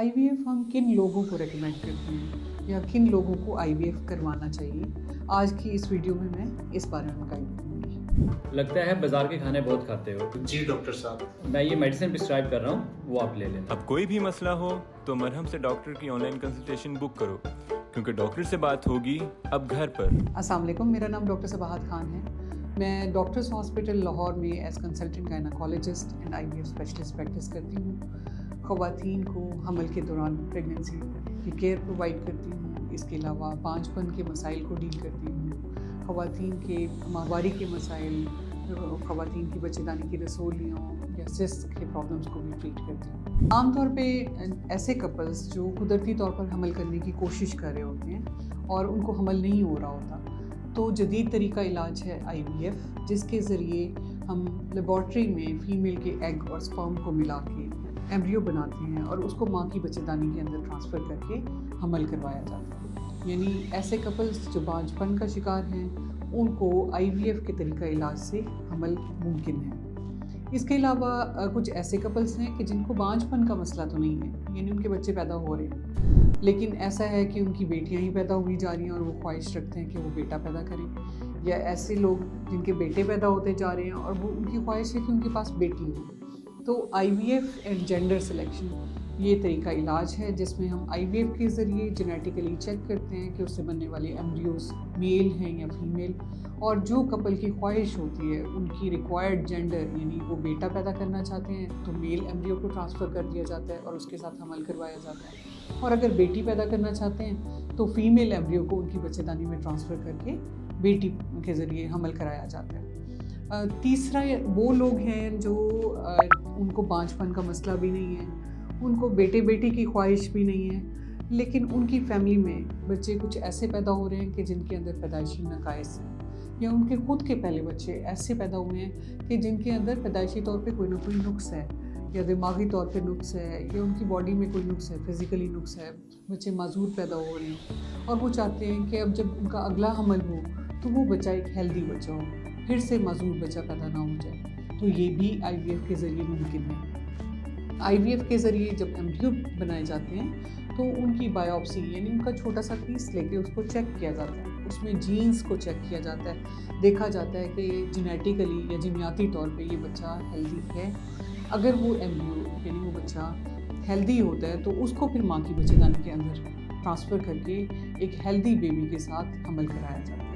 IVF हम किन लोगों को रेकमेंड करते हैं या किन लोगों को IVF करवाना चाहिए, आज की इस वीडियो में मैं इस बारे में गाइड करूँगी। लगता है बाजार के खाने बहुत खाते हो। जी डॉक्टर साहब। मैं ये मेडिसिन प्रिस्क्राइब कर रहा हूँ, वो आप ले लें। अब कोई भी मसला हो तो मरहम से डॉक्टर की ऑनलाइन कंसल्टेशन बुक करो, क्योंकि डॉक्टर से बात होगी अब घर पर। अस्सलाम वालेकुम, मेरा नाम डॉक्टर सबाहत खान है। मैं डॉक्टर्स हॉस्पिटल लाहौर में as consultant gynaecologist and IVF specialist practice करती हूँ। ख़वातीन को हमल के दौरान प्रेगनेंसी की केयर प्रोवाइड करती हूँ। इसके अलावा बांझपन के मसाइल को डील करती हूँ। ख़वातीन के माहवारी के मसाइल, ख़वातीन की बच्चेदानी की रसोलियों या सिस्ट के प्रॉब्लम्स को भी ट्रीट करती हूँ। आमतौर पे ऐसे कपल्स जो कुदरती तौर पर हमल करने की कोशिश कर रहे होते हैं और उनको हमल नहीं हो रहा होता, तो जदीद तरीका इलाज है IVF, जिसके ज़रिए हम लेबॉर्ट्री में फ़ीमेल के एग और स्पर्म को मिला के एम्ब्रियो बनाते हैं और उसको माँ की बच्चेदानी के अंदर ट्रांसफ़र करके हमल करवाया जाता है। यानी ऐसे कपल्स जो बांझपन का शिकार हैं, उनको IVF के तरीका इलाज से हमल मुमकिन है। इसके अलावा कुछ ऐसे कपल्स हैं कि जिनको बांझपन का मसला तो नहीं है, यानी उनके बच्चे पैदा हो रहे हैं, लेकिन ऐसा है कि उनकी बेटियां ही पैदा हुई जा रही हैं और वो ख्वाहिश रखते हैं कि वो बेटा पैदा करें, या ऐसे लोग जिनके बेटे पैदा होते जा रहे हैं और वो उनकी ख्वाहिश है कि उनके पास बेटी हो। तो IVF एंड जेंडर सिलेक्शन ये तरीका इलाज है, जिसमें हम IVF के ज़रिए जेनेटिकली चेक करते हैं कि उससे बनने वाले एम्ब्रियोज मेल हैं या फीमेल, और जो कपल की ख्वाहिश होती है उनकी रिक्वायर्ड जेंडर, यानी वो बेटा पैदा करना चाहते हैं तो मेल एम्ब्रियो को ट्रांसफ़र कर दिया जाता है और उसके साथ हमल करवाया जाता है, और अगर बेटी पैदा करना चाहते हैं तो फीमेल एम्ब्रियो को उनकी बच्चेदानी में ट्रांसफ़र करके बेटी के ज़रिए हमल कराया जाता है। तीसरा वो लोग हैं जो उनको बांझपन का मसला भी नहीं है, उनको बेटे बेटी की ख्वाहिश भी नहीं है, लेकिन उनकी फैमिली में बच्चे कुछ ऐसे पैदा हो रहे हैं कि जिनके अंदर पैदाइशी नकाइस हैं, या उनके खुद के पहले बच्चे ऐसे पैदा हुए हैं कि जिनके अंदर पैदाइशी तौर पे कोई ना कोई नुक्स है, या दिमागी तौर पे नुक्स है, या उनकी बॉडी में कोई नुक्स है, फिज़िकली नुक्स है, बच्चे माजूर पैदा हो रहे हैं और वो चाहते हैं कि अब जब उनका अगला हमल हो तो वो बच्चा एक हेल्दी बच्चा हो, फिर से माजूर बच्चा पैदा ना हो जाए। तो ये भी IVF के ज़रिए मुमकिन है। IVF के ज़रिए जब एम्ब्रियो बनाए जाते हैं तो उनकी बायोप्सी, यानी उनका छोटा सा पीस लेके उसको चेक किया जाता है, उसमें जीन्स को चेक किया जाता है, देखा जाता है कि जेनेटिकली या जीनियाती तौर पे ये बच्चा हेल्दी है। अगर वो एम्ब्रियो यानी वो बच्चा हेल्दी होता है तो उसको फिर माँ की बच्चेदानी के अंदर ट्रांसफ़र करके एक हेल्दी बेबी के साथ हमल कराया जाता है।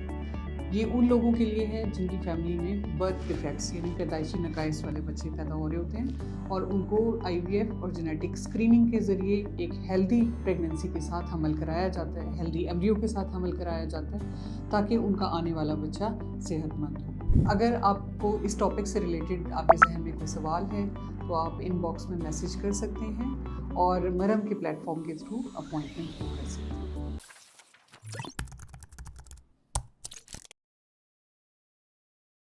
ये उन लोगों के लिए है जिनकी फैमिली में बर्थ डिफेक्ट्स यानी पैदाइशी नकाइस वाले बच्चे पैदा हो रहे होते हैं और उनको IVF और जेनेटिक स्क्रीनिंग के ज़रिए एक हेल्दी प्रेगनेंसी के साथ हमल कराया जाता है, हेल्दी एम्ब्रियो के साथ हमल कराया जाता है, ताकि उनका आने वाला बच्चा सेहतमंद हो। अगर आपको इस टॉपिक से रिलेटेड आपके जहन में कोई सवाल है तो आप इनबॉक्स में मैसेज कर सकते हैं और मरहम के प्लेटफॉर्म के थ्रू अपॉइंटमेंट बुक कर सकते हैं।